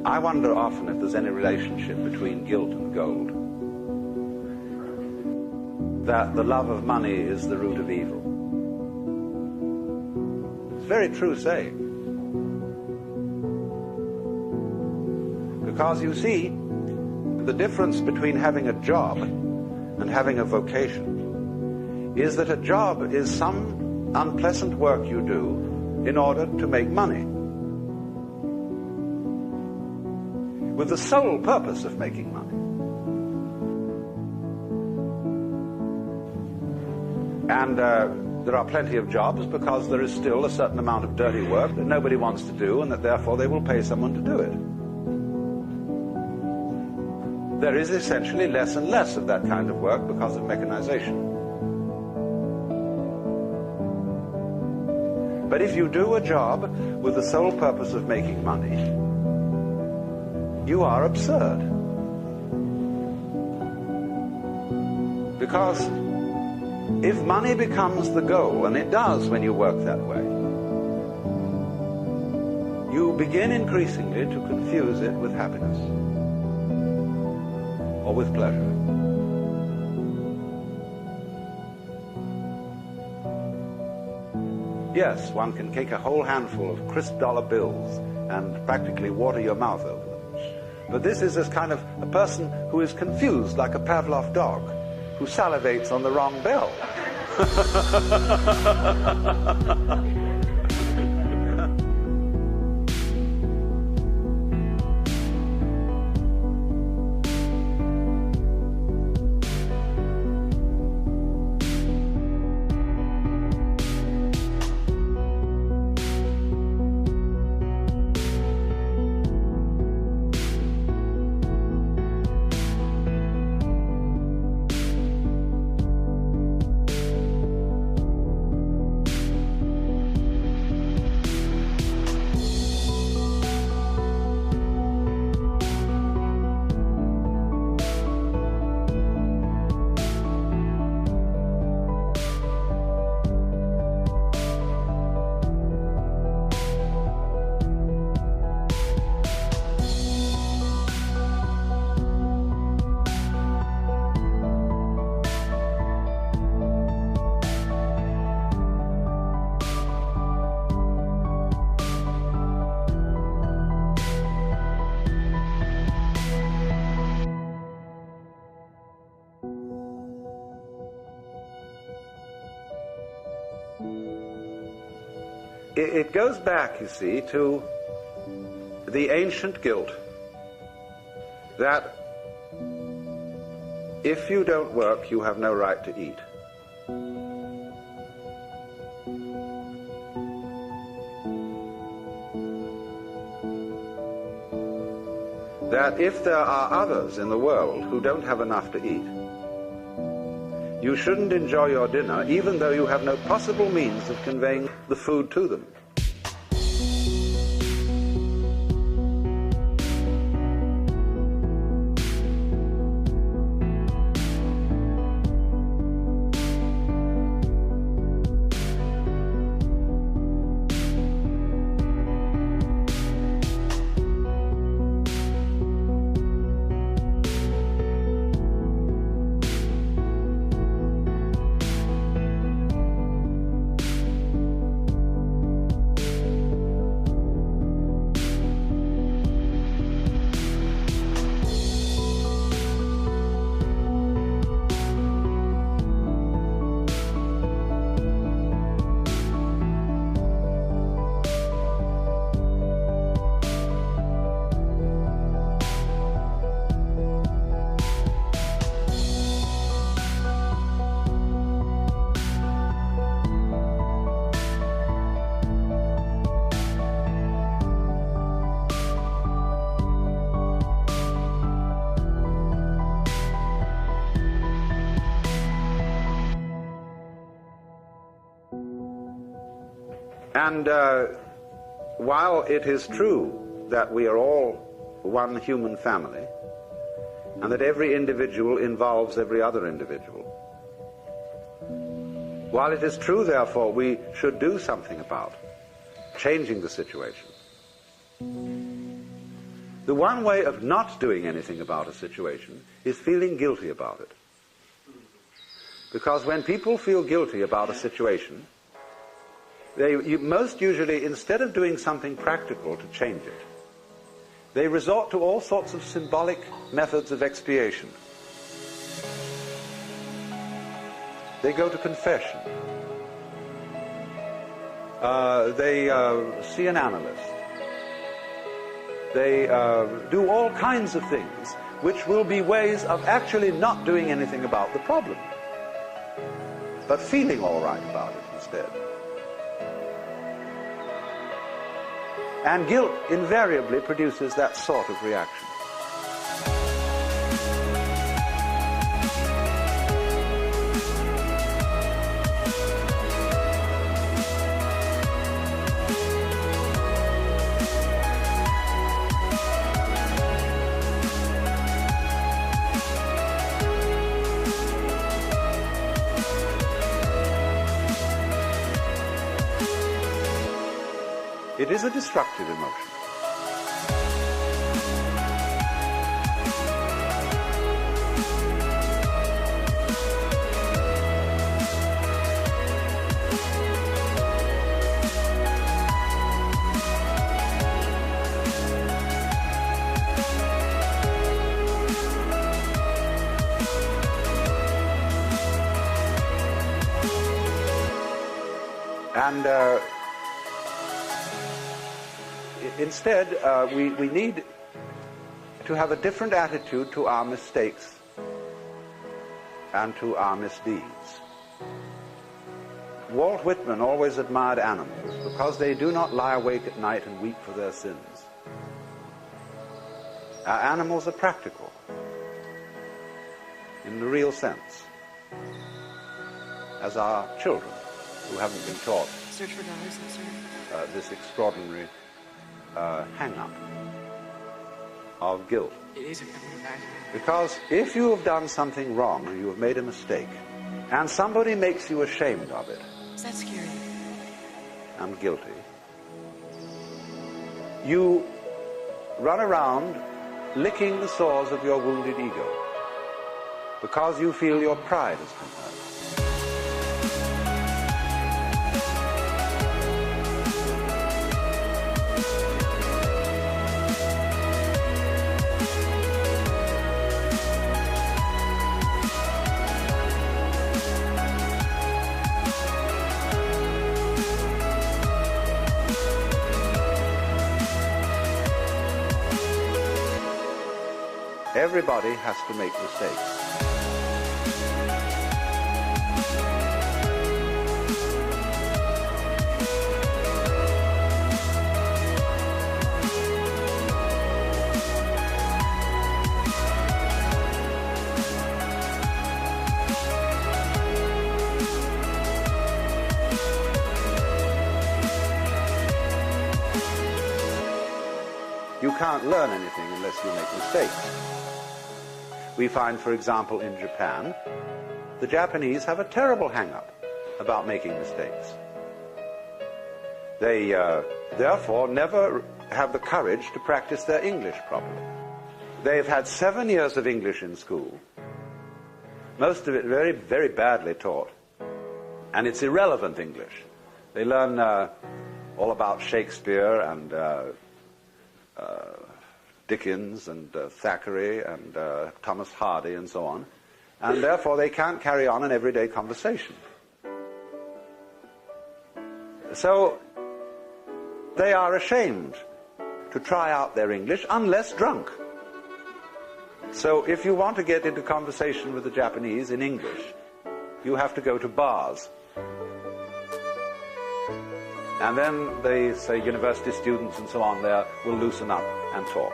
I wonder often if there's any relationship between guilt and gold. That the love of money is the root of evil. It's a very true saying. Because you see, the difference between having a job and having a vocation is that a job is some unpleasant work you do in order to make money, with the sole purpose of making money. And there are plenty of jobs because there is still a certain amount of dirty work that nobody wants to do, and that therefore they will pay someone to do it. There is essentially less and less of that kind of work because of mechanization. But if you do a job with the sole purpose of making money, you are absurd. Because if money becomes the goal, and it does when you work that way, you begin increasingly to confuse it with happiness or with pleasure. Yes, one can take a whole handful of crisp dollar bills and practically water your mouth over them. But this is kind of a person who is confused, like a Pavlov dog who salivates on the wrong bell. It goes back, you see, to the ancient guilt that if you don't work, you have no right to eat. That if there are others in the world who don't have enough to eat, you shouldn't enjoy your dinner even though you have no possible means of conveying the food to them. And while it is true that we are all one human family, and that every individual involves every other individual, while it is true, therefore, we should do something about changing the situation, The one way of not doing anything about a situation is feeling guilty about it. Because when people feel guilty about a situation, most usually, instead of doing something practical to change it, they resort to all sorts of symbolic methods of expiation. They go to confession. They see an analyst. They do all kinds of things which will be ways of actually not doing anything about the problem, but feeling all right about it instead. And guilt invariably produces that sort of reaction. It is a destructive emotion. And instead, we need to have a different attitude to our mistakes and to our misdeeds. Walt Whitman always admired animals because they do not lie awake at night and weep for their sins. Our animals are practical in the real sense, as are children who haven't been taught Search for dollars, sir. This extraordinary hang-up of guilt. It is a coming back. Because if you have done something wrong or you have made a mistake, and somebody makes you ashamed of it, Is that scary? and guilty, you run around licking the sores of your wounded ego because you feel your pride has been hurt. Everybody has to make mistakes. You can't learn anything unless you make mistakes. We find, for example, in Japan, the Japanese have a terrible hang-up about making mistakes. They, therefore, never have the courage to practice their English properly. They've had 7 years of English in school, most of it very, very badly taught, and it's irrelevant English. They learn all about Shakespeare and Dickens and Thackeray and Thomas Hardy and so on, and therefore they can't carry on an everyday conversation. So they are ashamed to try out their English unless drunk. So if you want to get into conversation with the Japanese in English, you have to go to bars. And then they say university students and so on there will loosen up and talk.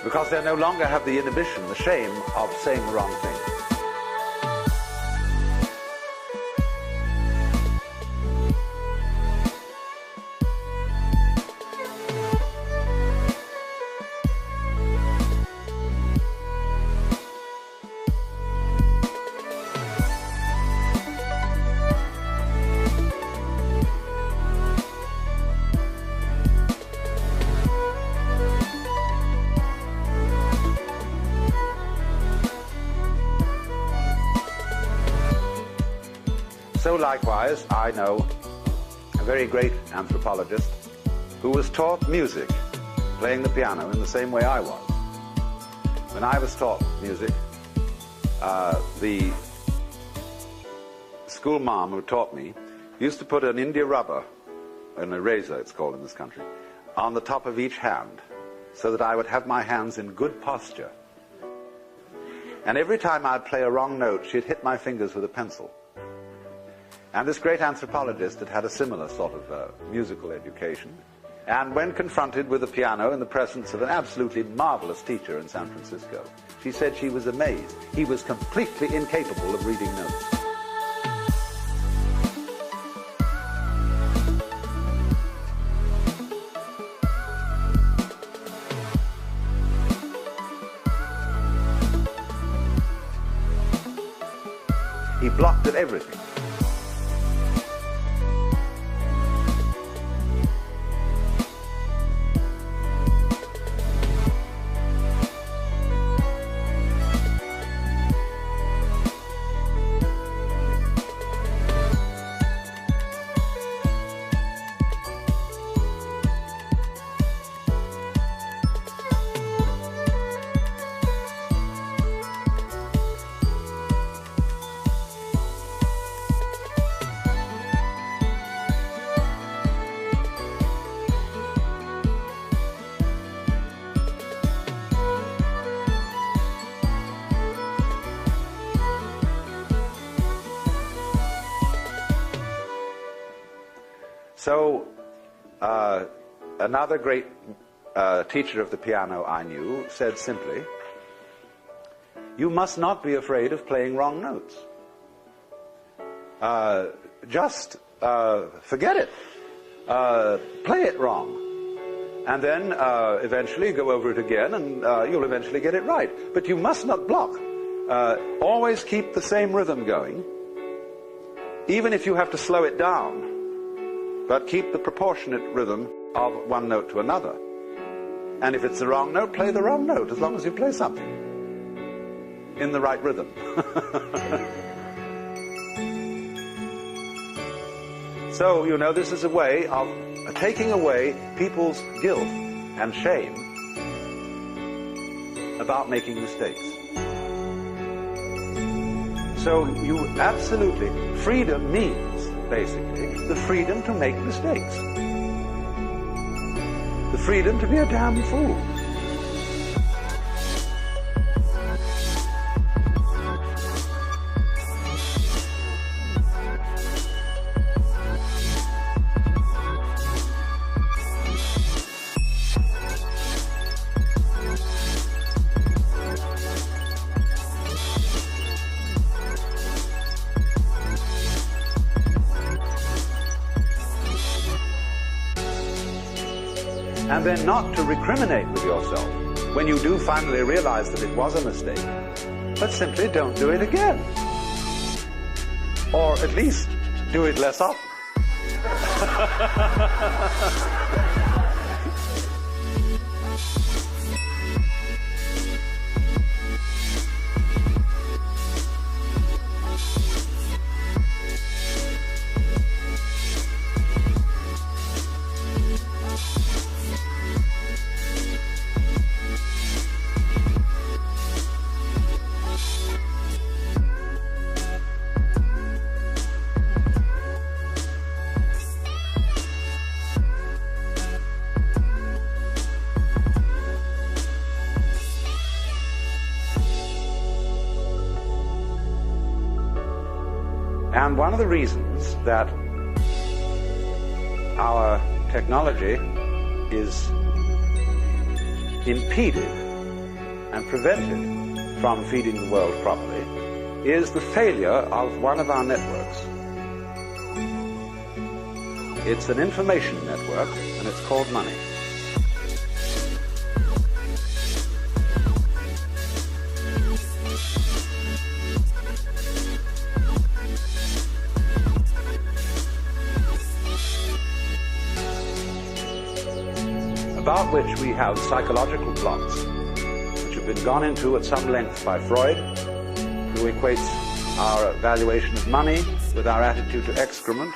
Because they no longer have the inhibition, the shame of saying the wrong thing. So likewise, I know a very great anthropologist who was taught music, playing the piano in the same way I was. When I was taught music, the school mom who taught me used to put an India rubber, an eraser it's called in this country, on the top of each hand, so that I would have my hands in good posture. And every time I'd play a wrong note, she'd hit my fingers with a pencil. And this great anthropologist had had a similar sort of musical education. And when confronted with the piano in the presence of an absolutely marvelous teacher in San Francisco, she said she was amazed. He was completely incapable of reading notes. He blocked at everything. So, another great teacher of the piano I knew said simply, you must not be afraid of playing wrong notes. Just forget it. Play it wrong. And then eventually go over it again and you'll eventually get it right. But you must not block. Always keep the same rhythm going, even if you have to slow it down. But keep the proportionate rhythm of one note to another. And if it's the wrong note, play the wrong note, as long as you play something in the right rhythm. So, you know, this is a way of taking away people's guilt and shame about making mistakes. So you absolutely, freedom means, basically, the freedom to make mistakes. The freedom to be a damn fool. And then not to recriminate with yourself when you do finally realize that it was a mistake, but simply don't do it again. Or at least do it less often. And one of the reasons that our technology is impeded and prevented from feeding the world properly is the failure of one of our networks. It's an information network, and it's called money. About which we have psychological plots, which have been gone into at some length by Freud, who equates our valuation of money with our attitude to excrement.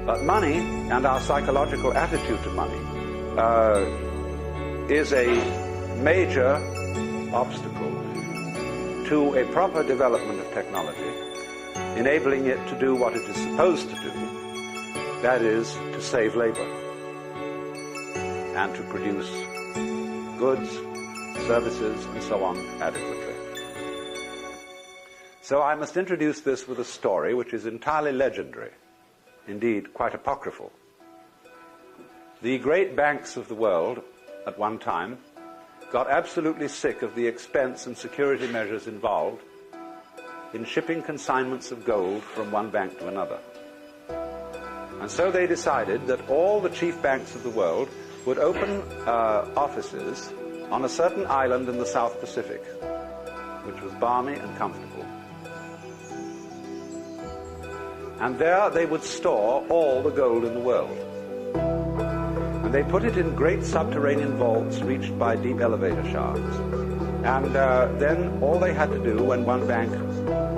But money and our psychological attitude to money is a major obstacle to a proper development of technology, enabling it to do what it is supposed to do, that is, to save labor and to produce goods, services, and so on adequately. So I must introduce this with a story which is entirely legendary. Indeed, quite apocryphal. The great banks of the world, at one time, got absolutely sick of the expense and security measures involved in shipping consignments of gold from one bank to another. And so they decided that all the chief banks of the world would open offices on a certain island in the South Pacific, which was balmy and comfortable. And there they would store all the gold in the world. And they put it in great subterranean vaults reached by deep elevator shafts. And then all they had to do when one bank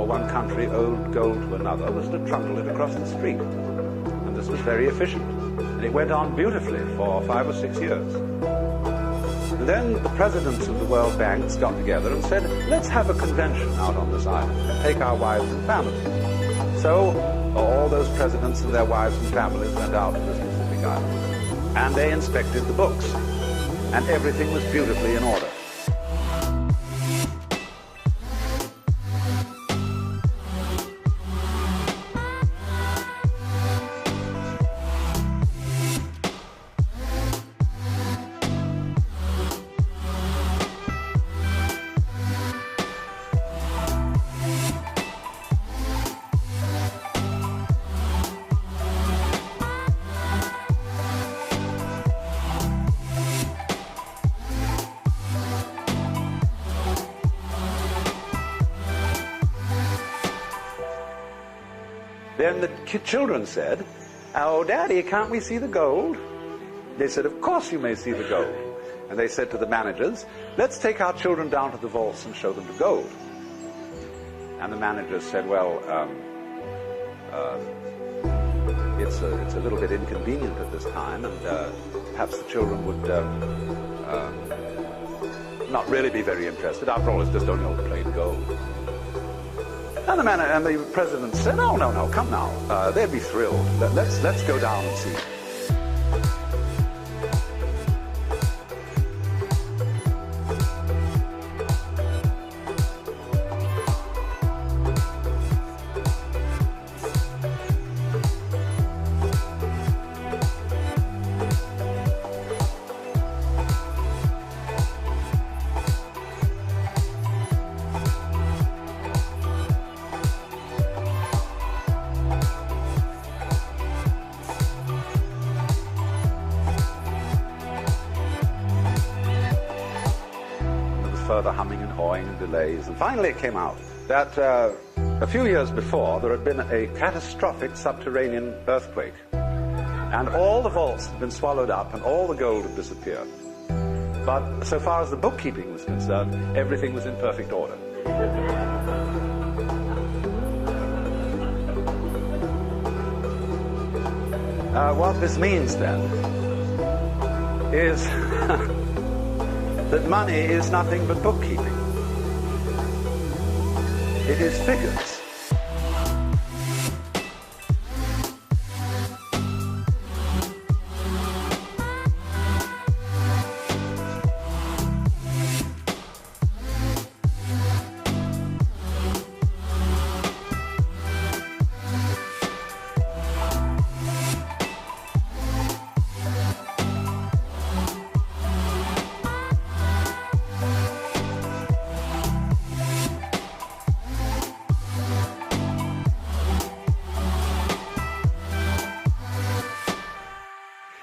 or one country owed gold to another was to trundle it across the street. And this was very efficient. And it went on beautifully for 5 or 6 years. And then the presidents of the World Banks got together and said, let's have a convention out on this island and take our wives and families. So all those presidents and their wives and families went out to this Pacific island. And they inspected the books. And everything was beautifully in order. Then the children said, "Oh, Daddy, can't we see the gold?" They said, "Of course you may see the gold." And they said to the managers, "Let's take our children down to the vaults and show them the gold." And the managers said, "Well, it's a little bit inconvenient at this time, and perhaps the children would not really be very interested. After all, it's just only old plain gold." And the president said, "Oh, no, come now. They'd be thrilled. Let's go down and see." Further humming and hawing and delays, and finally it came out that a few years before there had been a catastrophic subterranean earthquake, and all the vaults had been swallowed up and all the gold had disappeared. But so far as the bookkeeping was concerned, everything was in perfect order. What this means then is that money is nothing but bookkeeping. It is figures.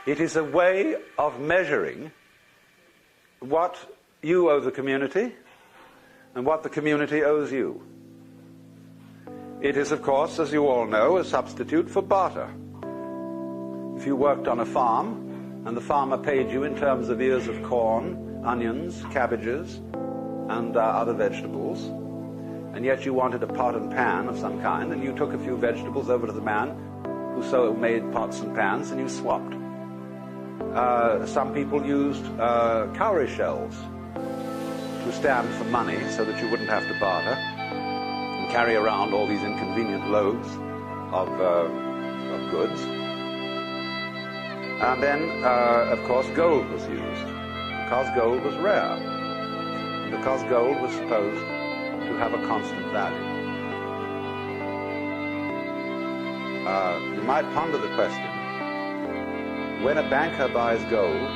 It is a way of measuring what you owe the community and what the community owes you. It is, of course, as you all know, a substitute for barter. If you worked on a farm and the farmer paid you in terms of ears of corn, onions, cabbages, and other vegetables, and yet you wanted a pot and pan of some kind, and you took a few vegetables over to the man who so made pots and pans, and you swapped. Some people used cowrie shells to stand for money so that you wouldn't have to barter and carry around all these inconvenient loads of goods. And then, of course, gold was used, because gold was rare, and because gold was supposed to have a constant value. You might ponder the question, when a banker buys gold,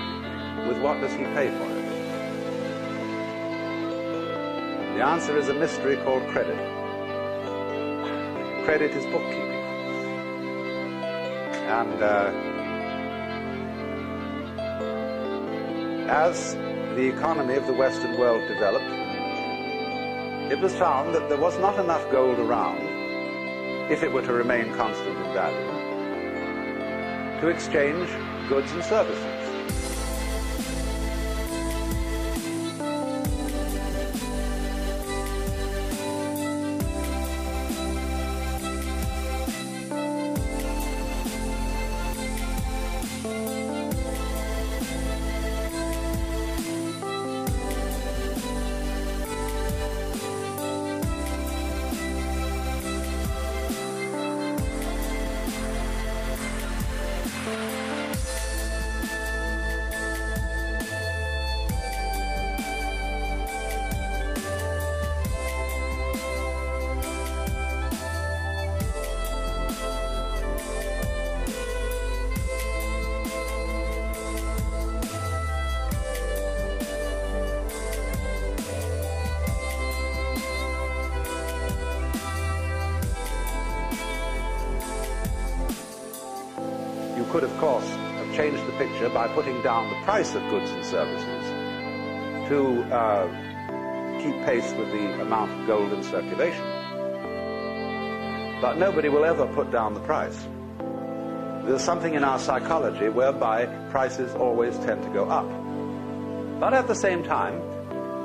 with what does he pay for it? The answer is a mystery called credit. Credit is bookkeeping. And as the economy of the Western world developed, it was found that there was not enough gold around, if it were to remain constant in value, to exchange goods and services. Could, of course, have changed the picture by putting down the price of goods and services to keep pace with the amount of gold in circulation. But nobody will ever put down the price. There's something in our psychology whereby prices always tend to go up. But at the same time,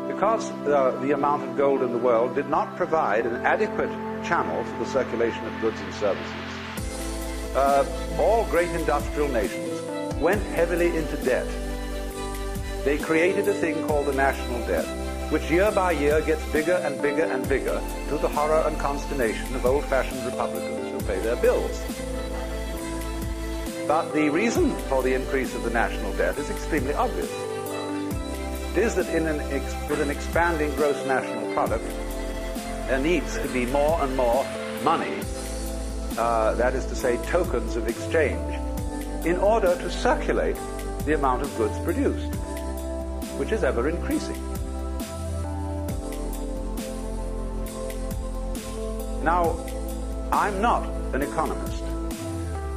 because the amount of gold in the world did not provide an adequate channel for the circulation of goods and services, all great industrial nations went heavily into debt. They created a thing called the national debt, which year by year gets bigger and bigger and bigger, to the horror and consternation of old-fashioned Republicans who pay their bills. But the reason for the increase of the national debt is extremely obvious. It is that with an expanding gross national product, there needs to be more and more money, that is to say, tokens of exchange, in order to circulate the amount of goods produced, which is ever increasing. Now, I'm not an economist,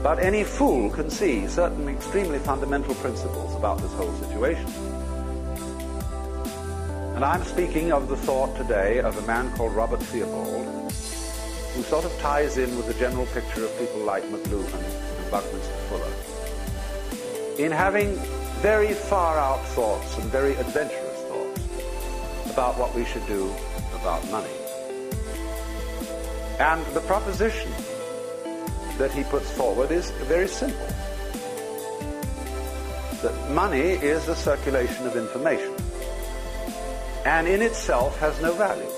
but any fool can see certain extremely fundamental principles about this whole situation. And I'm speaking of the thought today of a man called Robert Theobald, who sort of ties in with the general picture of people like McLuhan and Buckminster Fuller, in having very far-out thoughts and very adventurous thoughts about what we should do about money. And the proposition that he puts forward is very simple, that money is a circulation of information, and in itself has no value.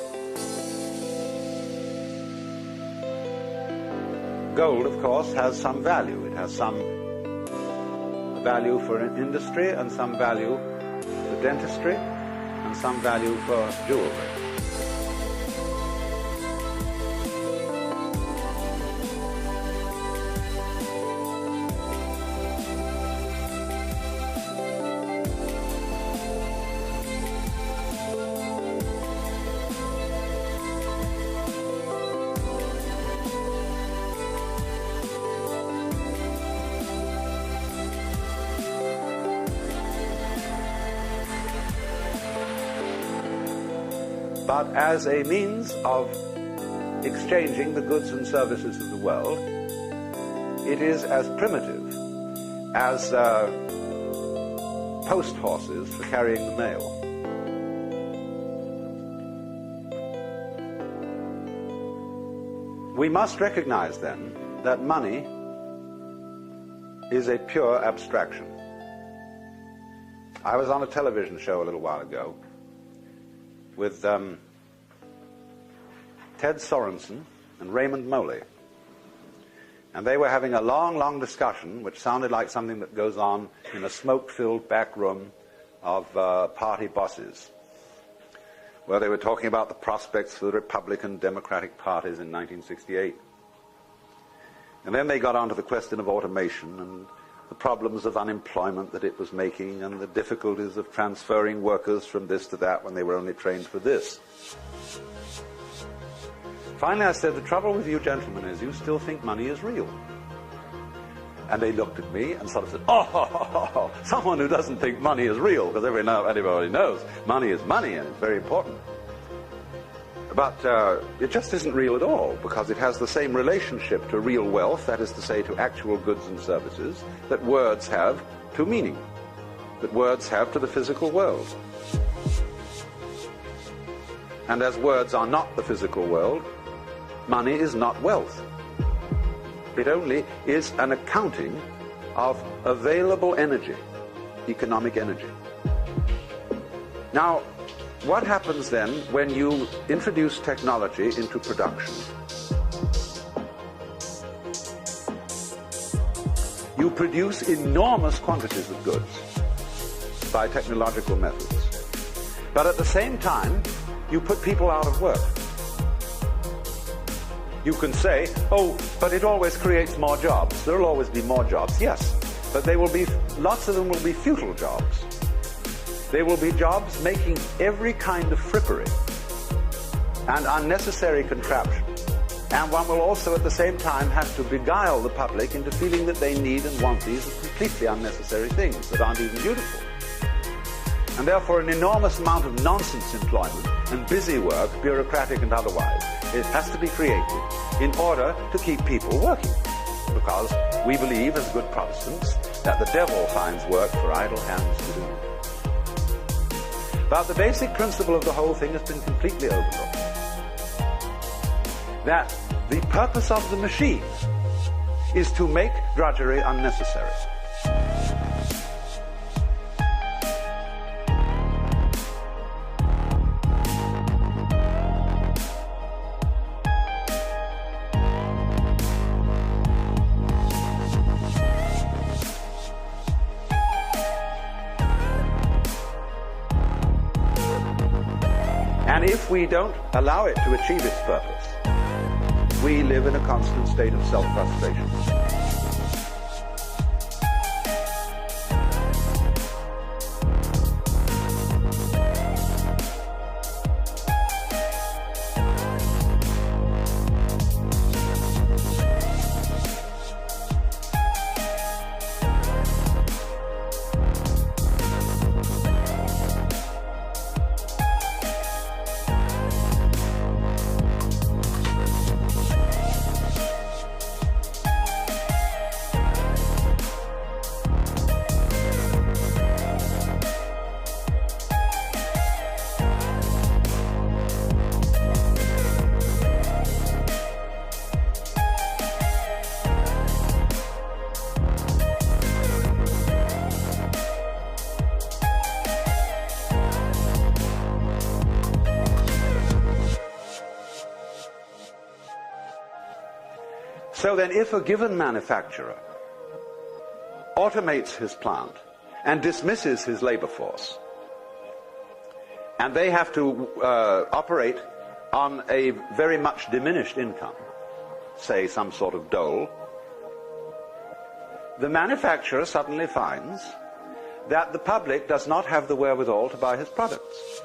Gold, of course, has some value. It has some value for an industry, and some value for dentistry, and some value for jewelry. but as a means of exchanging the goods and services of the world, it is as primitive as post horses for carrying the mail. We must recognize then that money is a pure abstraction. I was on a television show a little while ago with Ted Sorensen and Raymond Moley. And they were having a long, long discussion, which sounded like something that goes on in a smoke-filled back room of party bosses, where they were talking about the prospects for the Republican Democratic parties in 1968. And then they got onto the question of automation and the problems of unemployment that it was making and the difficulties of transferring workers from this to that when they were only trained for this. Finally, I said, the trouble with you gentlemen is you still think money is real. And they looked at me and sort of said, oh, someone who doesn't think money is real, because everybody knows money is money and it's very important. But it just isn't real at all, because it has the same relationship to real wealth, that is to say, to actual goods and services, that words have to meaning, that words have to the physical world. And as words are not the physical world, money is not wealth. It only is an accounting of available energy, economic energy. Now, what happens then when you introduce technology into production? You produce enormous quantities of goods by technological methods. But at the same time, you put people out of work. You can say, oh, but it always creates more jobs. There will always be more jobs. Yes, but they will be, lots of them will be futile jobs. They will be jobs making every kind of frippery and unnecessary contraption. And one will also at the same time have to beguile the public into feeling that they need and want these completely unnecessary things that aren't even beautiful. And therefore an enormous amount of nonsense employment and busy work, bureaucratic and otherwise, it has to be created in order to keep people working. Because we believe, as good Protestants, that the devil finds work for idle hands to do. But the basic principle of the whole thing has been completely overlooked. That the purpose of the machine is to make drudgery unnecessary. And if we don't allow it to achieve its purpose, we live in a constant state of self-frustration. So then if a given manufacturer automates his plant and dismisses his labor force, and they have to operate on a very much diminished income, say some sort of dole, the manufacturer suddenly finds that the public does not have the wherewithal to buy his products.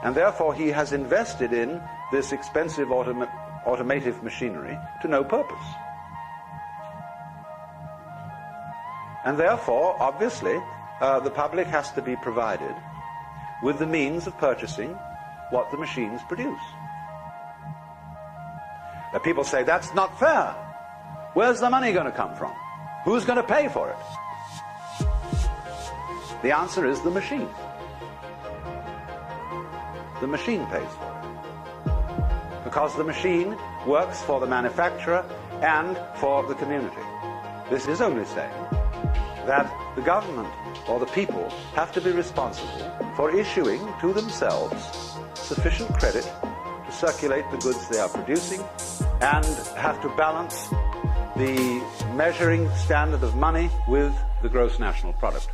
And therefore he has invested in this expensive automative machinery to no purpose. And therefore, obviously, the public has to be provided with the means of purchasing what the machines produce. Now, people say, that's not fair. Where's the money going to come from? Who's going to pay for it? The answer is the machine. The machine pays for it. Because the machine works for the manufacturer and for the community. This is only saying that the government or the people have to be responsible for issuing to themselves sufficient credit to circulate the goods they are producing, and have to balance the measuring standard of money with the gross national product.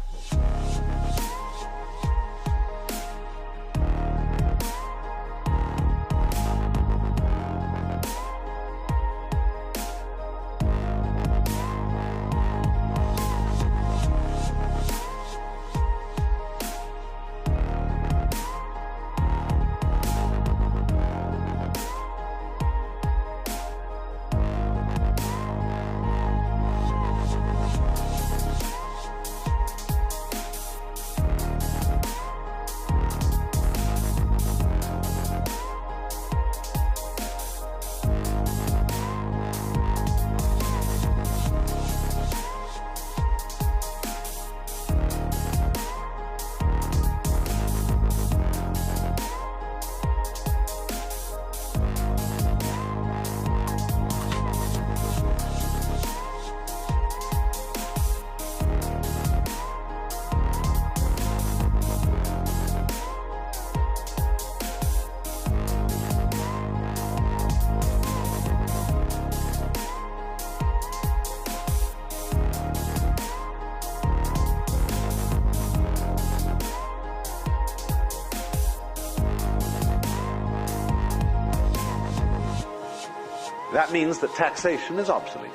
That means that taxation is obsolete,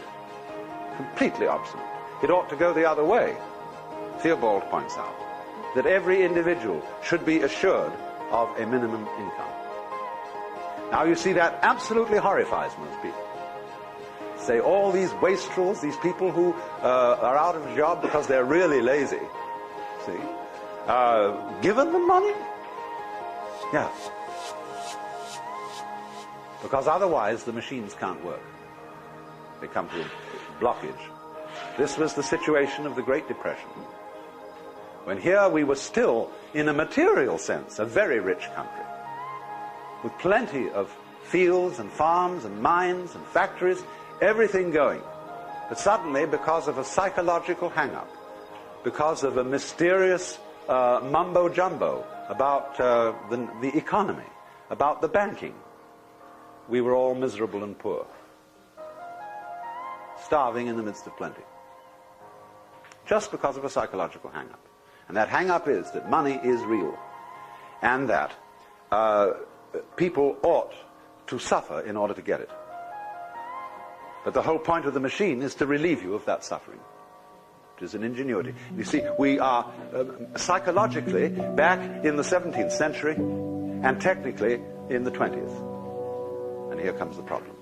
completely obsolete. It ought to go the other way. Theobald points out that every individual should be assured of a minimum income. Now you see, that absolutely horrifies most people. Say all these wastrels, these people who are out of a job because they're really lazy, see, given them money? Yeah. Because otherwise the machines can't work. They come to a blockage. This was the situation of the Great Depression, when here we were still, in a material sense, a very rich country, with plenty of fields and farms and mines and factories, everything going. But suddenly, because of a psychological hang-up, because of a mysterious mumbo-jumbo about the economy, about the banking, we were all miserable and poor, starving in the midst of plenty, just because of a psychological hang-up. And that hang-up is that money is real, and that people ought to suffer in order to get it. But the whole point of the machine is to relieve you of that suffering. It is an ingenuity. You see, we are psychologically back in the 17th century, and technically in the 20th. And here comes the problem.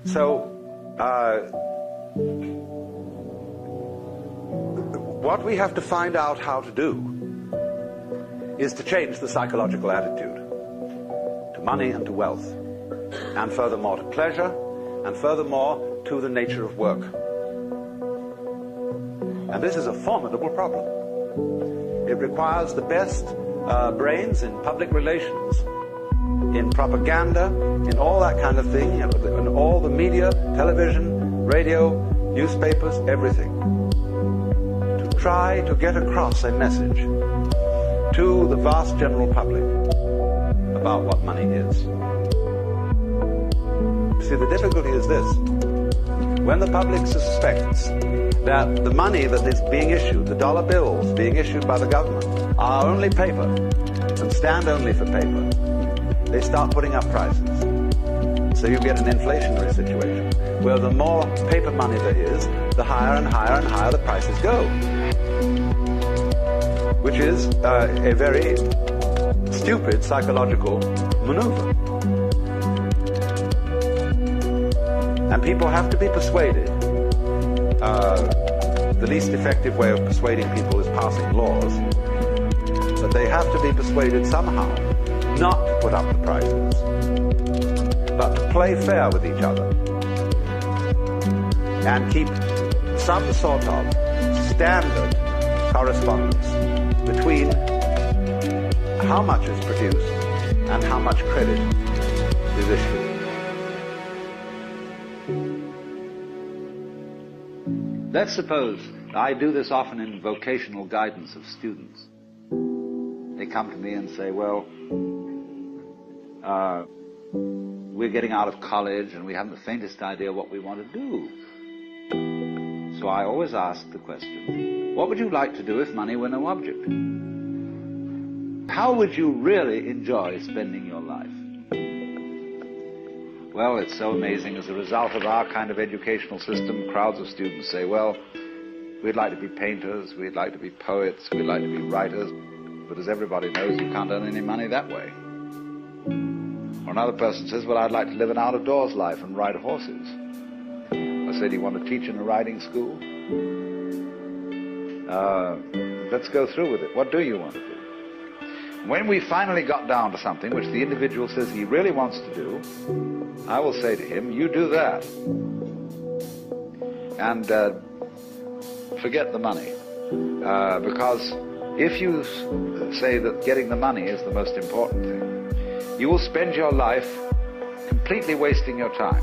So, what we have to find out how to do is to change the psychological attitude to money and to wealth, and furthermore to pleasure, and furthermore to the nature of work. And this is a formidable problem. It requires the best brains in public relations, in propaganda, in all that kind of thing, in all the media, television, radio, newspapers, everything, to try to get across a message to the vast general public about what money is. See, the difficulty is this. When the public suspects that the money that is being issued, the dollar bills being issued by the government, are only paper and stand only for paper, they start putting up prices. So you get an inflationary situation where the more paper money there is, the higher and higher and higher the prices go. Which is a very stupid psychological maneuver. And people have to be persuaded the least effective way of persuading people is passing laws. But they have to be persuaded somehow not to put up the prices, but to play fair with each other and keep some sort of standard correspondence between how much is produced and how much credit is issued. Let's suppose, I do this often in vocational guidance of students. They come to me and say, well, we're getting out of college and we haven't the faintest idea what we want to do. So I always ask the question, what would you like to do if money were no object? How would you really enjoy spending your life? Well, it's so amazing. As a result of our kind of educational system, crowds of students say, well, we'd like to be painters, we'd like to be poets, we'd like to be writers, but as everybody knows, you can't earn any money that way. Or another person says, well, I'd like to live an out-of-doors life and ride horses. I say, do you want to teach in a riding school? Let's go through with it. What do you want to do? When we finally got down to something which the individual says he really wants to do, I will say to him, you do that. And forget the money. Because if you say that getting the money is the most important thing, you will spend your life completely wasting your time.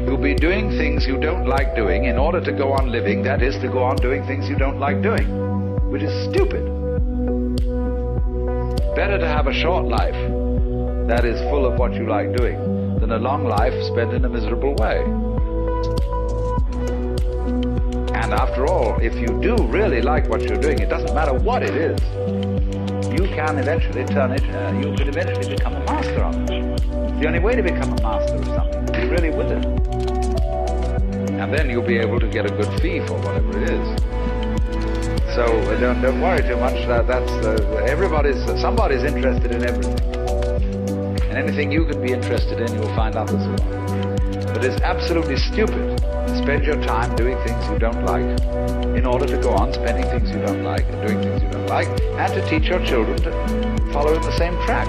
You'll be doing things you don't like doing in order to go on living, that is, to go on doing things you don't like doing, which is stupid. Better to have a short life that is full of what you like doing than a long life spent in a miserable way. And after all, if you do really like what you're doing, it doesn't matter what it is, you can eventually turn it, you could eventually become a master of it. The only way to become a master of something is to be really with it. And then you'll be able to get a good fee for whatever it is. So don't worry too much. Somebody's interested in everything. And anything you can be interested in, you'll find others who are. But it's absolutely stupid to spend your time doing things you don't like in order to go on spending things you don't like and doing things you don't like, and to teach your children to follow in the same track.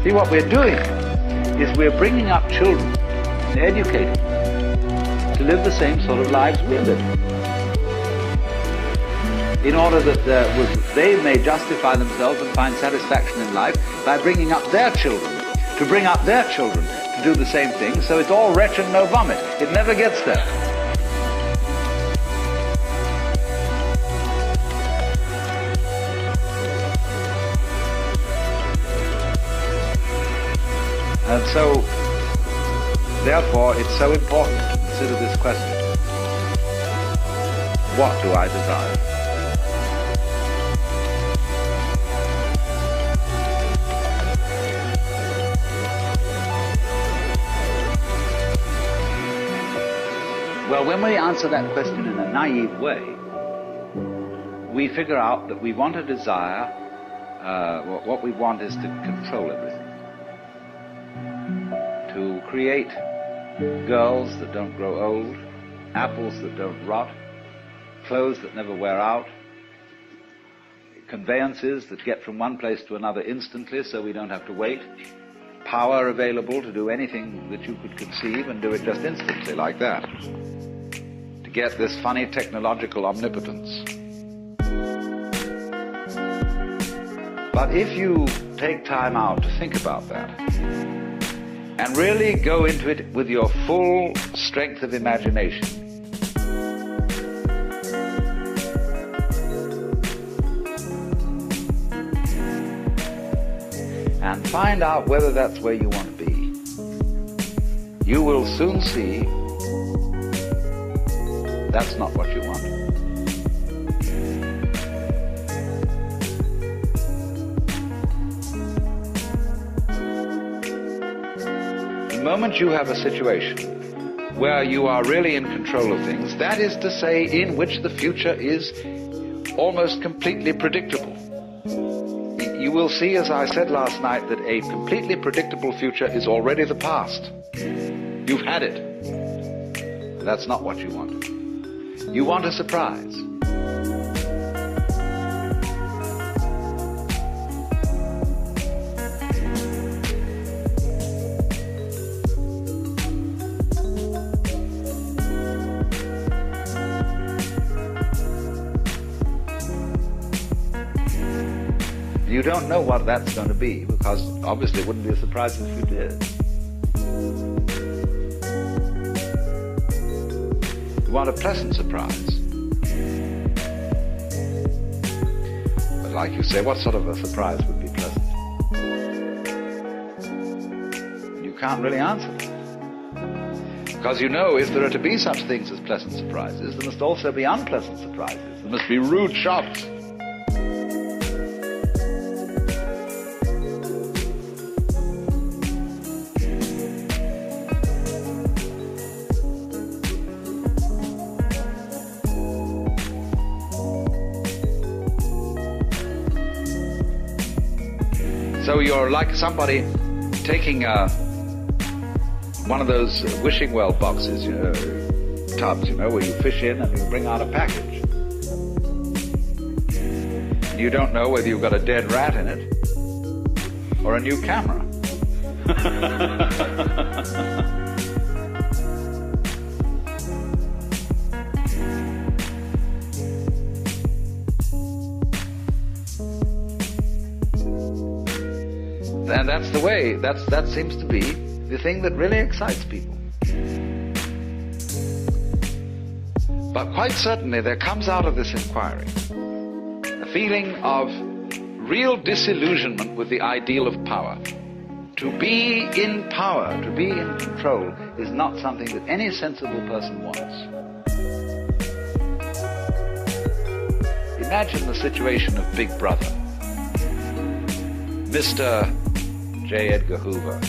See, what we're doing is we're bringing up children and educating them to live the same sort of lives we're living, in order that they may justify themselves and find satisfaction in life by bringing up their children, to bring up their children to do the same thing, so it's all wretch and no vomit. It never gets there. And so, therefore, it's so important to consider this question. What do I desire? Well, when we answer that question in a naive way, we figure out that we want to desire, what we want is to control everything. To create girls that don't grow old, apples that don't rot, clothes that never wear out, conveyances that get from one place to another instantly so we don't have to wait, power available to do anything that you could conceive and do it just instantly like that, to get this funny technological omnipotence. But if you take time out to think about that, and really go into it with your full strength of imagination, and find out whether that's where you want to be, you will soon see that's not what you want. The moment you have a situation where you are really in control of things, that is to say, in which the future is almost completely predictable. you will see, as I said last night, that a completely predictable future is already the past. You've had it. That's not what you want. You want a surprise. You don't know what that's going to be, because obviously it wouldn't be a surprise if you did. You want a pleasant surprise. But like you say, what sort of a surprise would be pleasant? You can't really answer that. Because you know, if there are to be such things as pleasant surprises, there must also be unpleasant surprises. There must be rude shocks. So you're like somebody taking one of those wishing well boxes, tubs, where you fish in and you bring out a package. And you don't know whether you've got a dead rat in it or a new camera. And that's the way, that seems to be the thing that really excites people. But quite certainly there comes out of this inquiry a feeling of real disillusionment with the ideal of power. To be in power, to be in control, is not something that any sensible person wants. Imagine the situation of Big Brother. Mr. J. Edgar Hoover,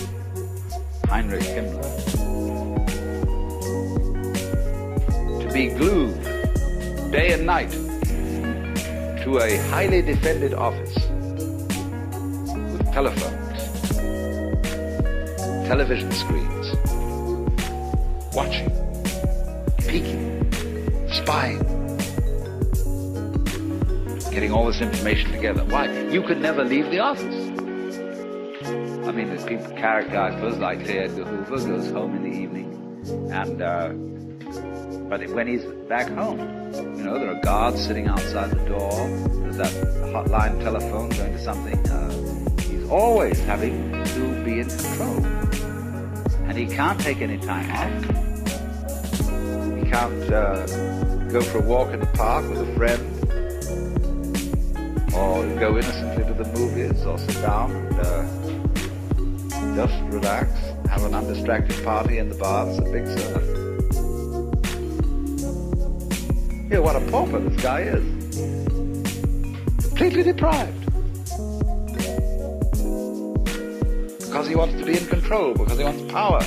Heinrich Himmler, to be glued day and night to a highly defended office with telephones, television screens, watching, peeking, spying, getting all this information together. Why? You could never leave the office. I mean, there's people characterized like J. Edgar Hoover goes home in the evening, and but when he's back home, there are guards sitting outside the door. There's that hotline telephone going to something. He's always having to be in control, and he can't take any time off. He can't go for a walk in the park with a friend, or go innocently to the movies, or sit down and just relax, have an undistracted party in the baths at Big Sur. What a pauper this guy is. Completely deprived. Because he wants to be in control, because he wants power.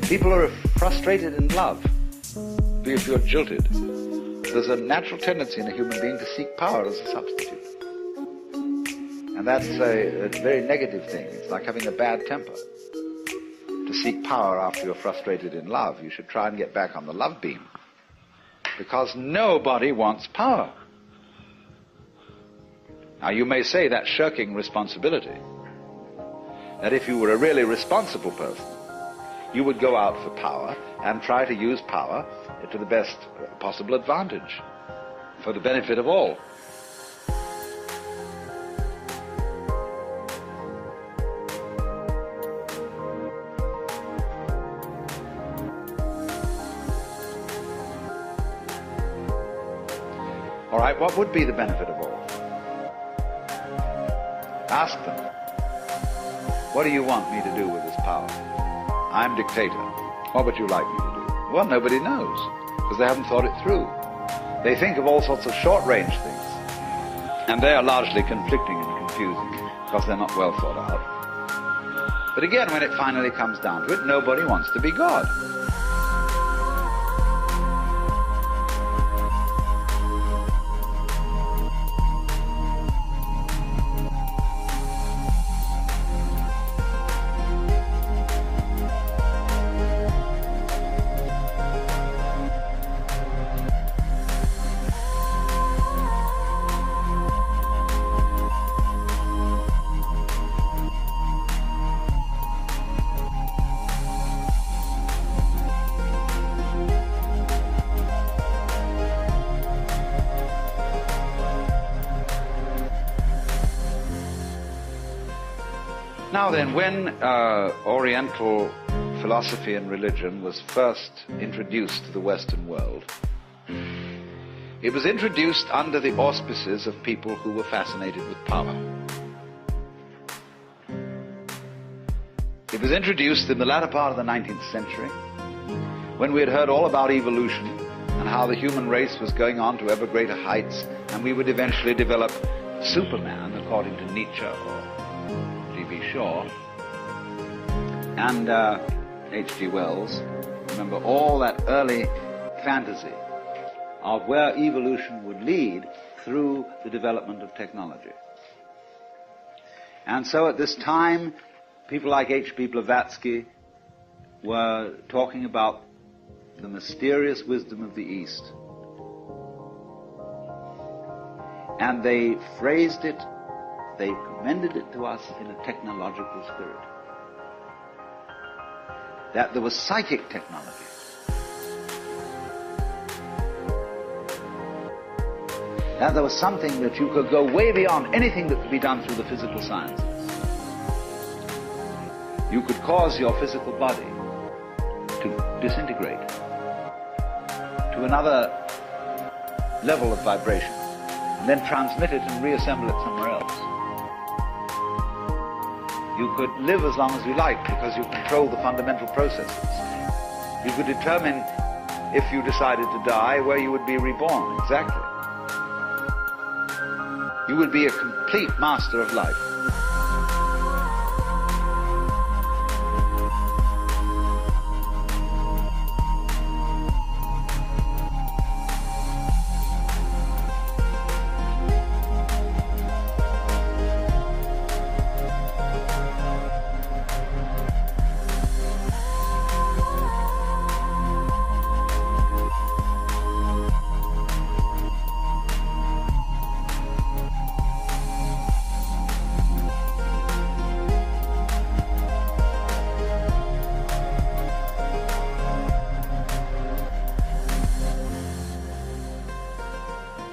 People are frustrated in love. If you're jilted, there's a natural tendency in a human being to seek power as a substitute. And that's a very negative thing. It's like having a bad temper. To seek power after you're frustrated in love, you should try and get back on the love beam. Because nobody wants power. Now you may say that's shirking responsibility. That if you were a really responsible person, you would go out for power and try to use power to the best possible advantage for the benefit of all. All right, what would be the benefit of all? Ask them. What do you want me to do with this power? I'm dictator. What would you like me to do? Well, nobody knows, because they haven't thought it through. They think of all sorts of short-range things, and they are largely conflicting and confusing, because they're not well thought out. But again, when it finally comes down to it, nobody wants to be God. Now then, when Oriental philosophy and religion was first introduced to the Western world, it was introduced under the auspices of people who were fascinated with power. It was introduced in the latter part of the 19th century, when we had heard all about evolution and how the human race was going on to ever greater heights, and we would eventually develop Superman, according to Nietzsche or G.B. Shaw, and H.G. Wells. Remember all that early fantasy of where evolution would lead through the development of technology. And so at this time, people like H.P. Blavatsky were talking about the mysterious wisdom of the East. And they phrased it, they commended it to us in a technological spirit. That there was psychic technology. That there was something that you could go way beyond anything that could be done through the physical sciences. You could cause your physical body to disintegrate to another level of vibration, and then transmit it and reassemble it somewhere else. You could live as long as you like because you control the fundamental processes. You could determine, if you decided to die, where you would be reborn, exactly. You would be a complete master of life.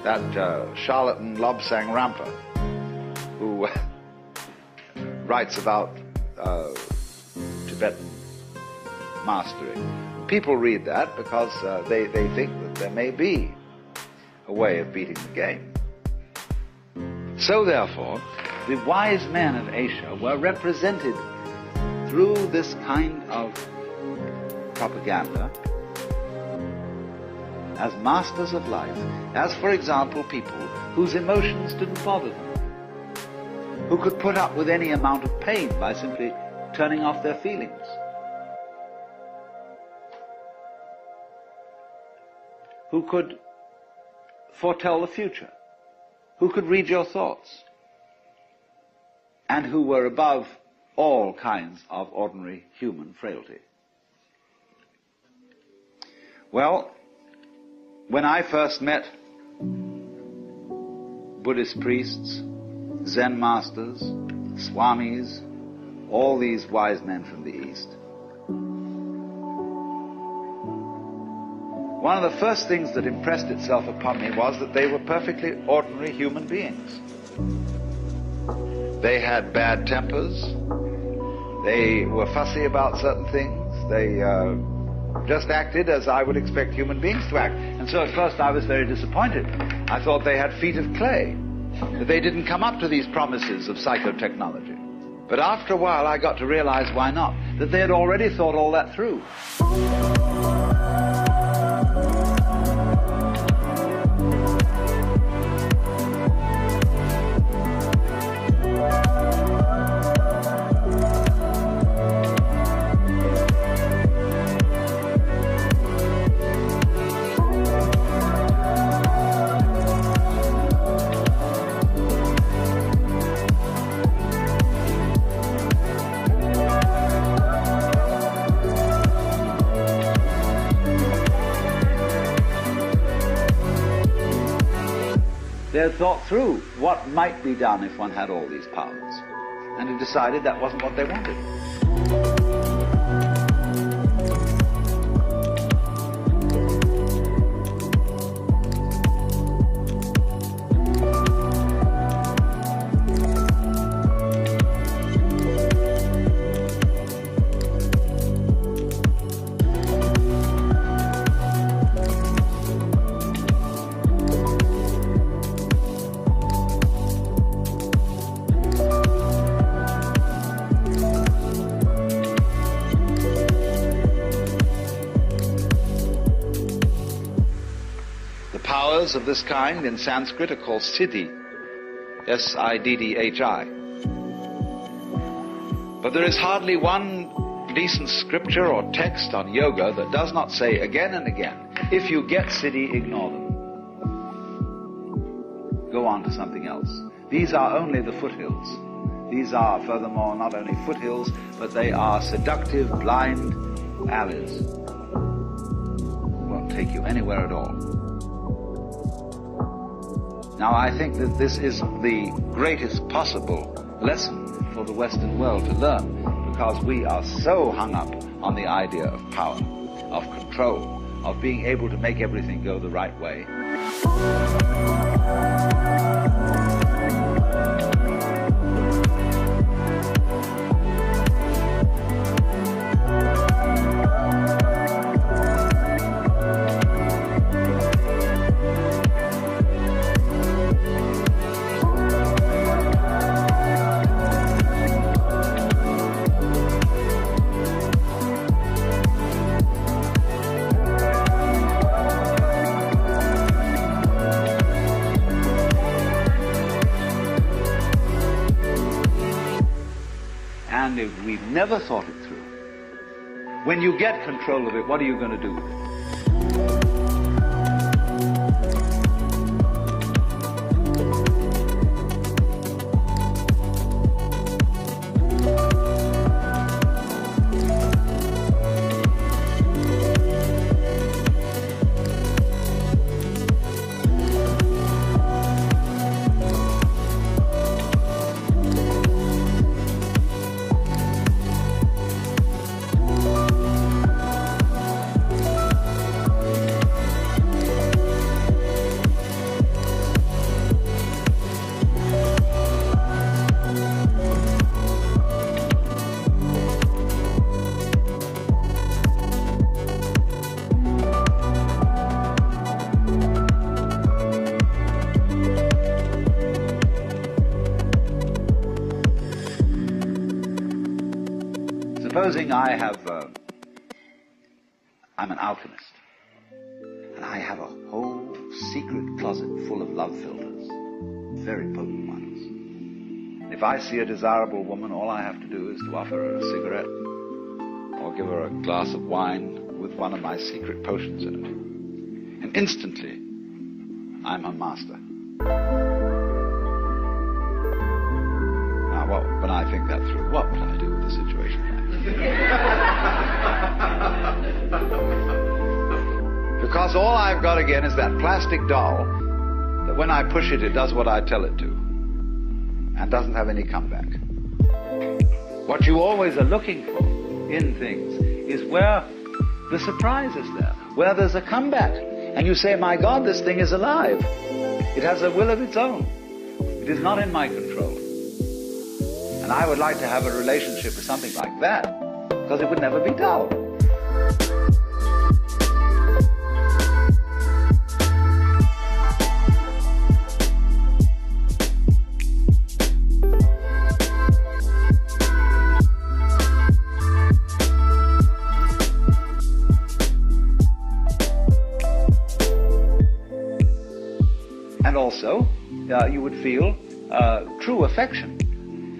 That charlatan Lobsang Rampa, who writes about Tibetan mastery. People read that because they think that there may be a way of beating the game. So therefore, the wise men of Asia were represented through this kind of propaganda as masters of life, as, for example, people whose emotions didn't bother them, who could put up with any amount of pain by simply turning off their feelings, who could foretell the future, who could read your thoughts, and who were above all kinds of ordinary human frailty. Well, when I first met Buddhist priests, Zen masters, swamis, all these wise men from the East, one of the first things that impressed itself upon me was that they were perfectly ordinary human beings. They had bad tempers, they were fussy about certain things, they just acted as I would expect human beings to act. And so at first I was very disappointed. I thought they had feet of clay, that they didn't come up to these promises of psychotechnology. But after a while I got to realize why not, that they had already thought all that through. They had thought through what might be done if one had all these powers, and had decided that wasn't what they wanted. powers of this kind in Sanskrit are called siddhi, S-I-D-D-H-I. But there is hardly one decent scripture or text on yoga that does not say again and again, if you get siddhi, ignore them. Go on to something else. These are only the foothills. These are, furthermore, not only foothills, but they are seductive, blind alleys. Won't take you anywhere at all. Now, I think that this is the greatest possible lesson for the Western world to learn, because we are so hung up on the idea of power, of control, of being able to make everything go the right way. And if we've never thought it through, when you get control of it, what are you going to do with it? Supposing I'm an alchemist, and I have a whole secret closet full of love filters, very potent ones. And if I see a desirable woman, all I have to do is to offer her a cigarette or give her a glass of wine with one of my secret potions in it. And instantly, I'm her master. Now, when I think that through, what will I do with the situation? Because all I've got again is that plastic doll that when I push it, it does what I tell it to and doesn't have any comeback. What you always are looking for in things is where the surprise is there, where there's a comeback. And you say, my God, this thing is alive. It has a will of its own. It is not in my control. And I would like to have a relationship with something like that, because it would never be dull. And also, you would feel true affection.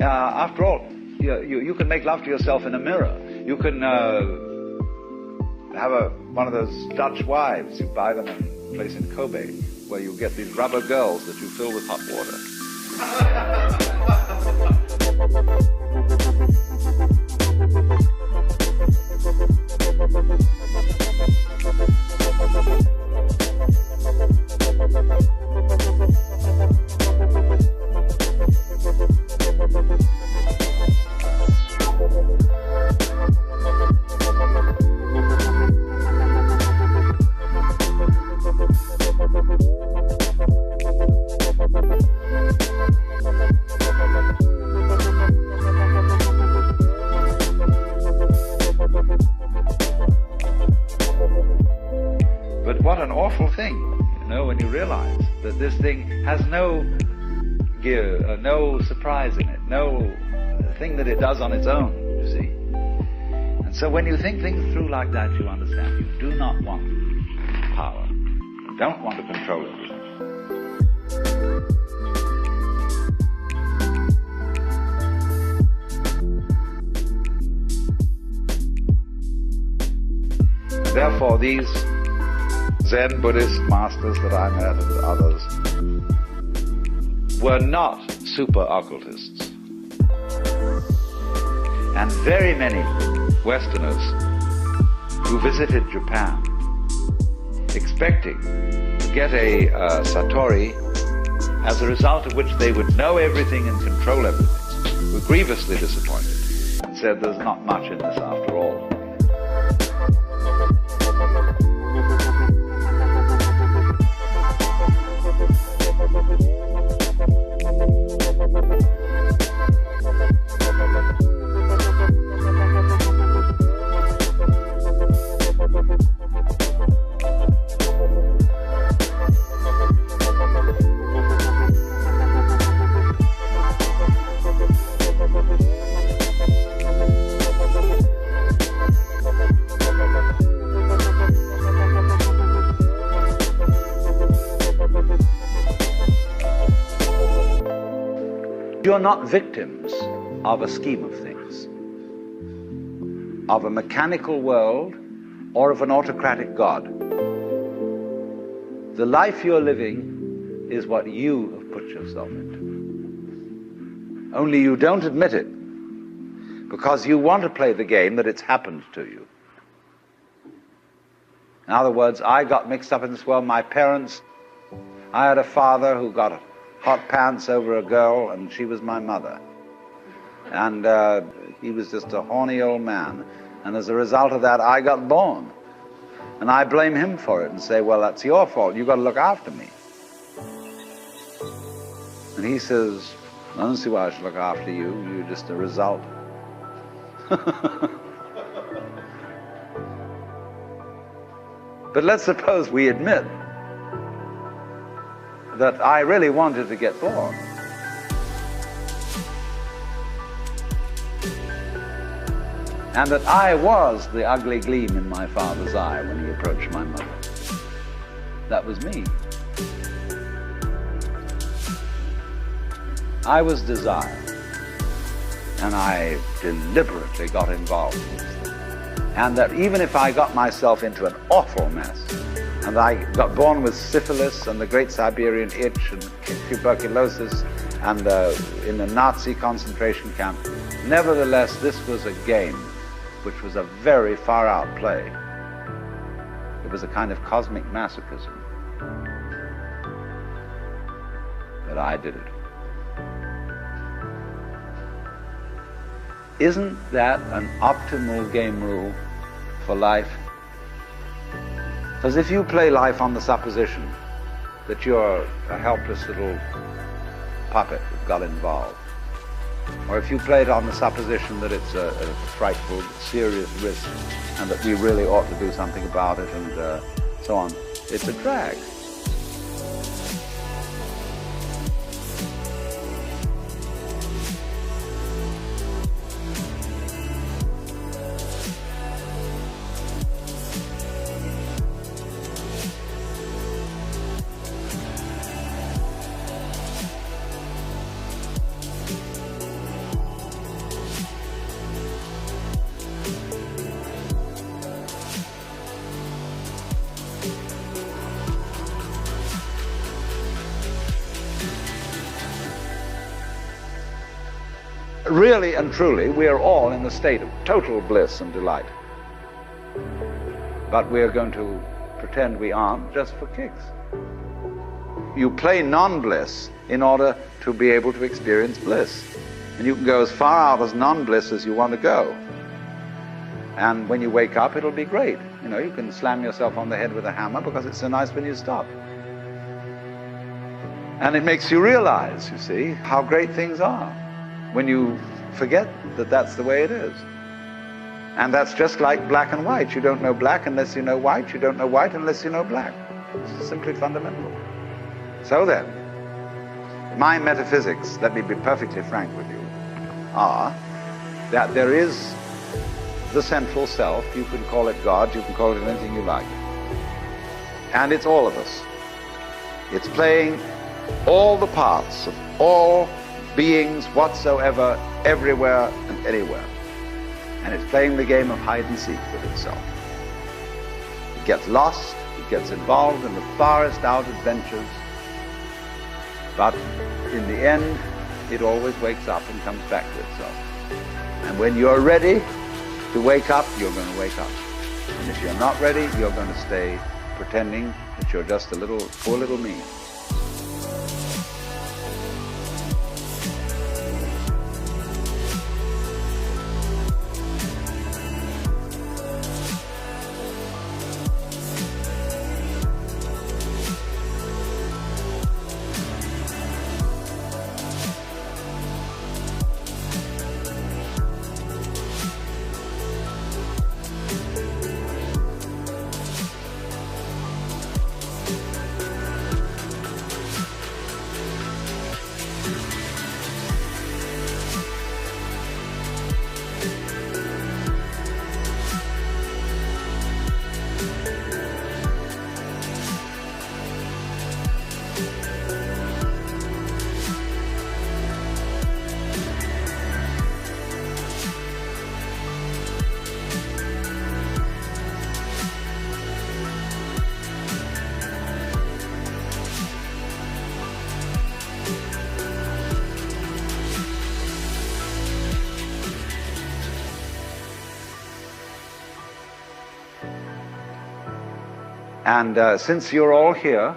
After all, you can make love to yourself in a mirror. You can have one of those Dutch wives. You buy them in a place in Kobe, where you get these rubber girls that you fill with hot water. But what an awful thing, when you realize that this thing has no gear, no surprise in it, no thing that it does on its own, you see. And so when you think things through like that, you understand you do not want power. don't want to control everything. Therefore, these Zen Buddhist masters that I met and others were not super occultists. And very many Westerners who visited Japan expecting to get a satori, as a result of which they would know everything and control everything, were grievously disappointed and said there's not much in this after all. You're not victims of a scheme of things, of a mechanical world or of an autocratic God. The life you're living is what you have put yourself into. Only you don't admit it because you want to play the game that it's happened to you. In other words, I got mixed up in this world. My parents, I had a father who got hot pants over a girl, and she was my mother. And he was just a horny old man. And as a result of that, I got born. And I blame him for it and say, well, that's your fault. You've got to look after me. And he says, I don't see why I should look after you. You're just a result. But let's suppose we admit that I really wanted to get born. And that I was the ugly gleam in my father's eye when he approached my mother. That was me. I was desire. And I deliberately got involved in this thing. And that even if I got myself into an awful mess, and I got born with syphilis and the Great Siberian Itch and tuberculosis and in a Nazi concentration camp. Nevertheless, this was a game which was a very far-out play. It was a kind of cosmic masochism. But I did it. Isn't that an optimal game rule for life? Because if you play life on the supposition that you're a helpless little puppet that got involved, or if you play it on the supposition that it's a frightful, serious risk and that we really ought to do something about it and so on, it's a drag. Really and truly, we are all in a state of total bliss and delight. But we are going to pretend we aren't just for kicks. You play non-bliss in order to be able to experience bliss. And you can go as far out as non-bliss as you want to go. And when you wake up, it'll be great. You know, you can slam yourself on the head with a hammer because it's so nice when you stop. And it makes you realize, you see, how great things are when you forget that that's the way it is. And that's just like black and white. You don't know black unless you know white. You don't know white unless you know black. It's simply fundamental. So then, my metaphysics, let me be perfectly frank with you, are that there is the central self. You can call it God, you can call it anything you like. And it's all of us. It's playing all the parts of all beings whatsoever, everywhere and anywhere. And it's playing the game of hide and seek with itself. It gets lost, it gets involved in the farthest out adventures, but in the end, it always wakes up and comes back to itself. And when you're ready to wake up, you're going to wake up. And if you're not ready, you're going to stay pretending that you're just a little, poor little me. And since you're all here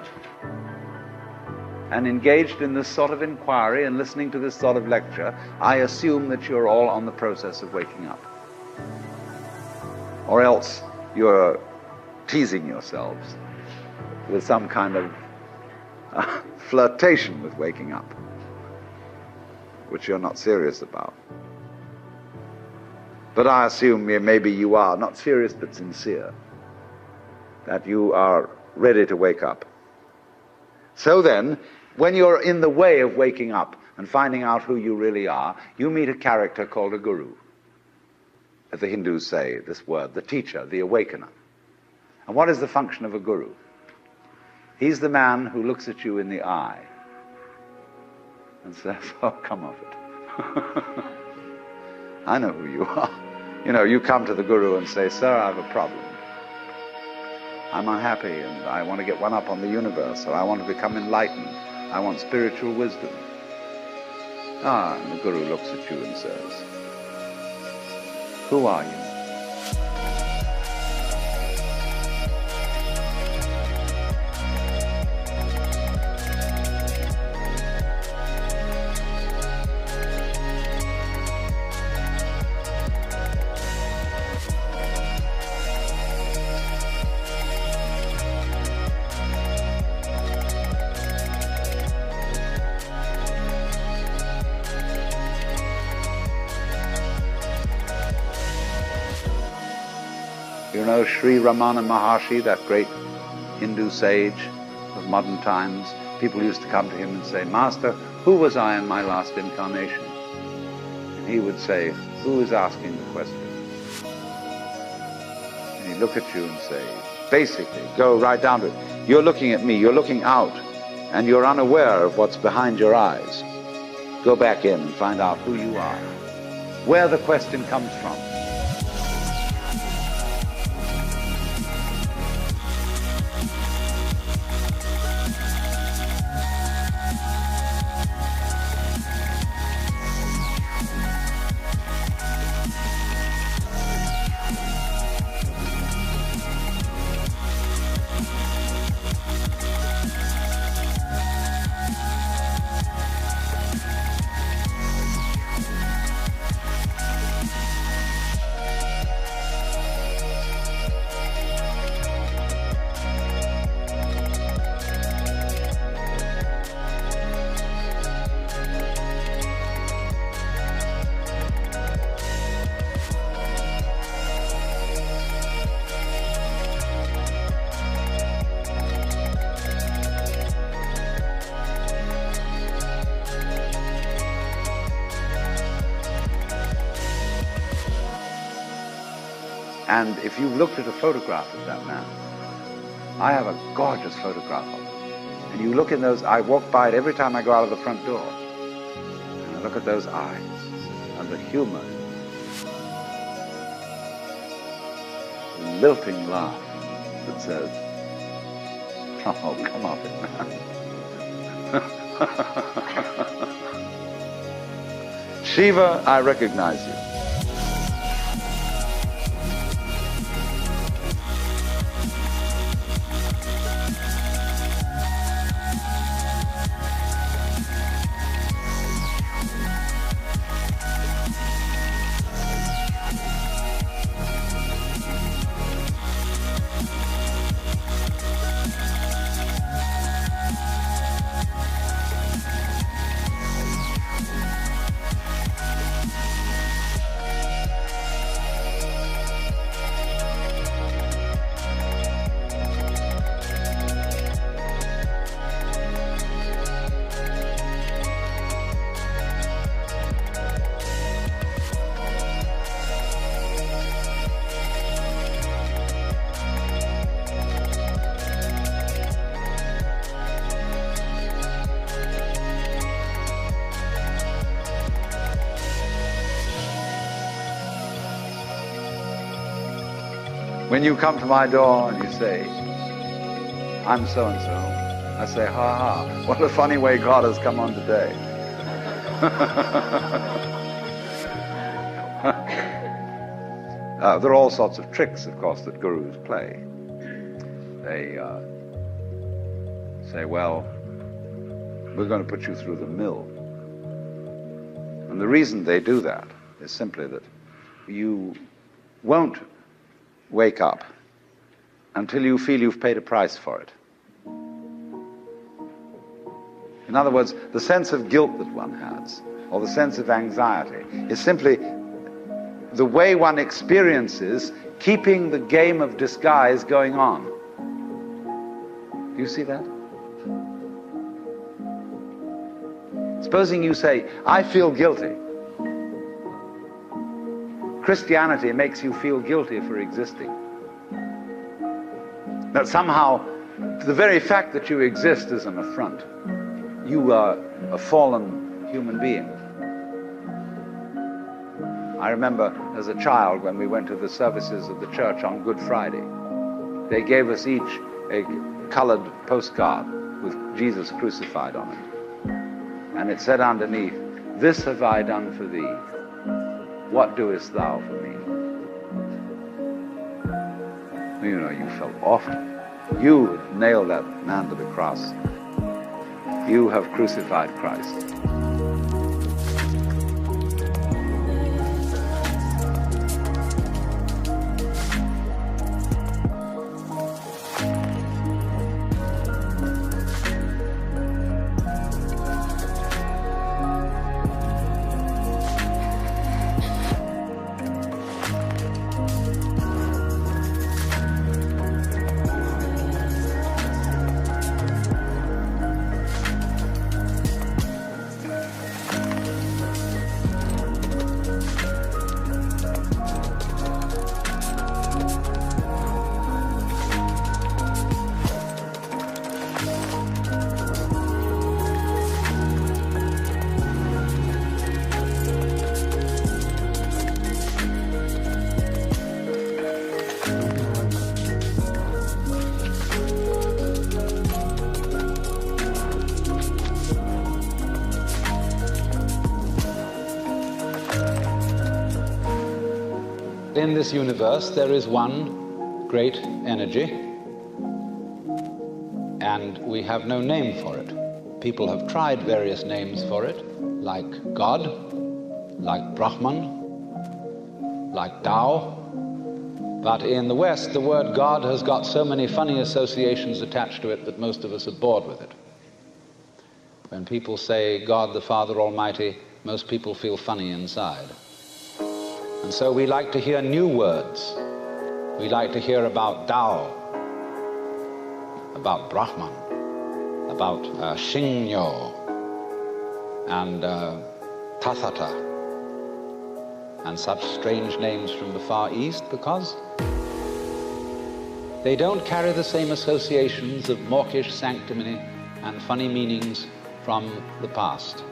and engaged in this sort of inquiry and listening to this sort of lecture, I assume that you're all on the process of waking up. Or else you're teasing yourselves with some kind of flirtation with waking up, which you're not serious about. But I assume maybe you are, not serious but sincere, that you are ready to wake up. So then, when you're in the way of waking up and finding out who you really are, you meet a character called a guru. As the Hindus say this word, the teacher, the awakener. And what is the function of a guru? He's the man who looks at you in the eye and says, oh, come off it. I know who you are. You know, you come to the guru and say, sir, I have a problem. I'm unhappy and I want to get one up on the universe, or I want to become enlightened. I want spiritual wisdom. Ah, and the guru looks at you and says, who are you? You know Sri Ramana Maharshi, that great Hindu sage of modern times? People used to come to him and say, Master, who was I in my last incarnation? And he would say, who is asking the question? And he'd look at you and say, basically, go right down to it. You're looking at me, you're looking out, and you're unaware of what's behind your eyes. Go back in and find out who you are, where the question comes from. And if you've looked at a photograph of that man, I have a gorgeous photograph of it. And you look in those, I walk by it every time I go out of the front door. And I look at those eyes and the humor, the lilting laugh that says, oh, come off it, man. Shiva, I recognize you. When you come to my door and you say, I'm so-and-so, I say, ha ha, what a funny way God has come on today. There are all sorts of tricks, of course, that gurus play. They say, well, we're going to put you through the mill. And the reason they do that is simply that you won't wake up until you feel you've paid a price for it. In other words, the sense of guilt that one has, or the sense of anxiety, is simply the way one experiences keeping the game of disguise going on. Do you see that? Supposing you say, I feel guilty. Christianity makes you feel guilty for existing. That somehow, the very fact that you exist is an affront. You are a fallen human being. I remember as a child when we went to the services of the church on Good Friday, they gave us each a colored postcard with Jesus crucified on it. And it said underneath, this have I done for thee. What doest thou for me? You know, you felt awful. You nailed that man to the cross. You have crucified Christ. In this universe, there is one great energy, and we have no name for it. People have tried various names for it, like God, like Brahman, like Tao. But in the West, the word God has got so many funny associations attached to it that most of us are bored with it. When people say God the Father Almighty, most people feel funny inside. And so we like to hear new words. We like to hear about Tao, about Brahman, about Shinyo, and Tathata, and such strange names from the Far East, because They don't carry the same associations of mawkish sanctimony and funny meanings from the past.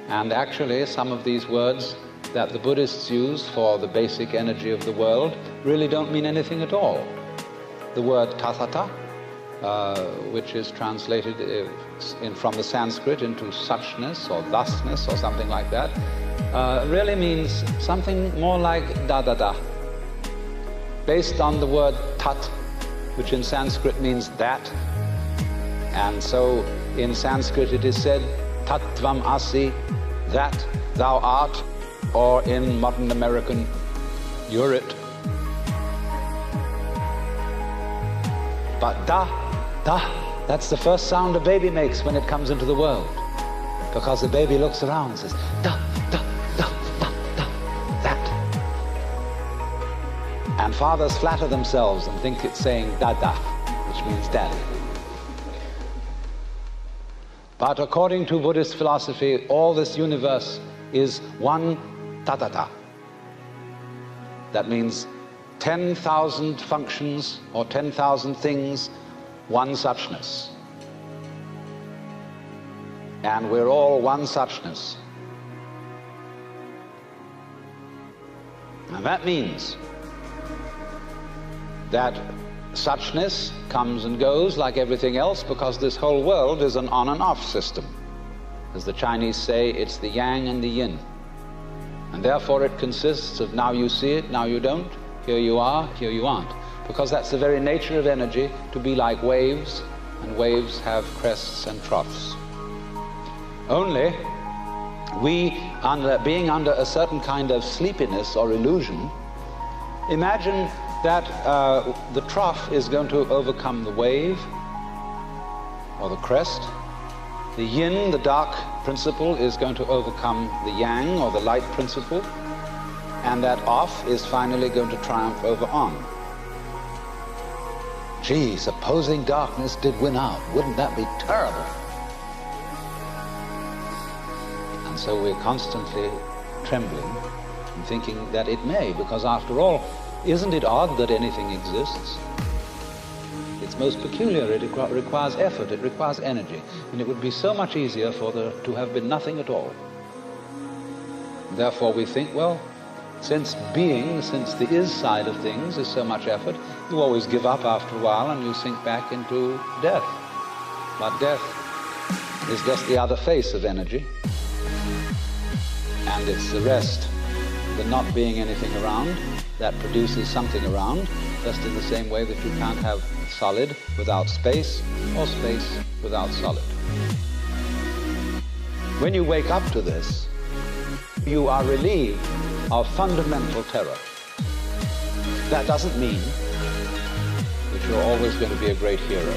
And actually, some of these words that the Buddhists use for the basic energy of the world really don't mean anything at all. The word tathata, which is translated from the Sanskrit into suchness or thusness or something like that, really means something more like dadada, based on the word tat, which in Sanskrit means that. And so in Sanskrit it is said, tattvam asi, that thou art, or in modern American, you're it. But da, that's the first sound a baby makes when it comes into the world. Because the baby looks around and says, da, that. And fathers flatter themselves and think it's saying dada, which means daddy. But according to Buddhist philosophy, all this universe is one tatata. That means 10,000 functions or 10,000 things, one suchness. And we're all one suchness. And that means that suchness comes and goes like everything else, because this whole world is an on and off system. As the Chinese say, it's the yang and the yin. And therefore it consists of now you see it, now you don't, here you are, here you aren't. Because that's the very nature of energy, to be like waves, and waves have crests and troughs. Only we, being under a certain kind of sleepiness or illusion, imagine that the trough is going to overcome the wave or the crest. The yin, the dark principle, is going to overcome the yang or the light principle, and that off is finally going to triumph over on. Gee, supposing darkness did win out, wouldn't that be terrible? And so we're constantly trembling and thinking that it may, because after all, isn't it odd that anything exists? It's most peculiar. It requires effort, it requires energy, and it would be so much easier for there to have been nothing at all. Therefore we think, well, since the is side of things is so much effort, you always give up after a while and you sink back into death. But death is just the other face of energy, and it's the rest, the not being anything around, that produces something around, just in the same way that you can't have solid without space, or space without solid. When you wake up to this, you are relieved of fundamental terror. That doesn't mean that you're always going to be a great hero,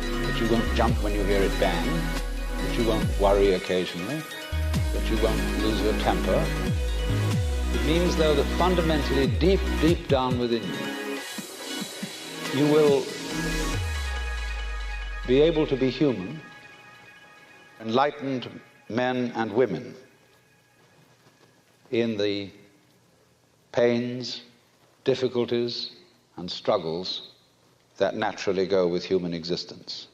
that you won't jump when you hear it bang, that you won't worry occasionally, that you won't lose your temper. It means, though, that fundamentally, deep down within you, you will be able to be human, enlightened men and women, in the pains, difficulties, and struggles that naturally go with human existence.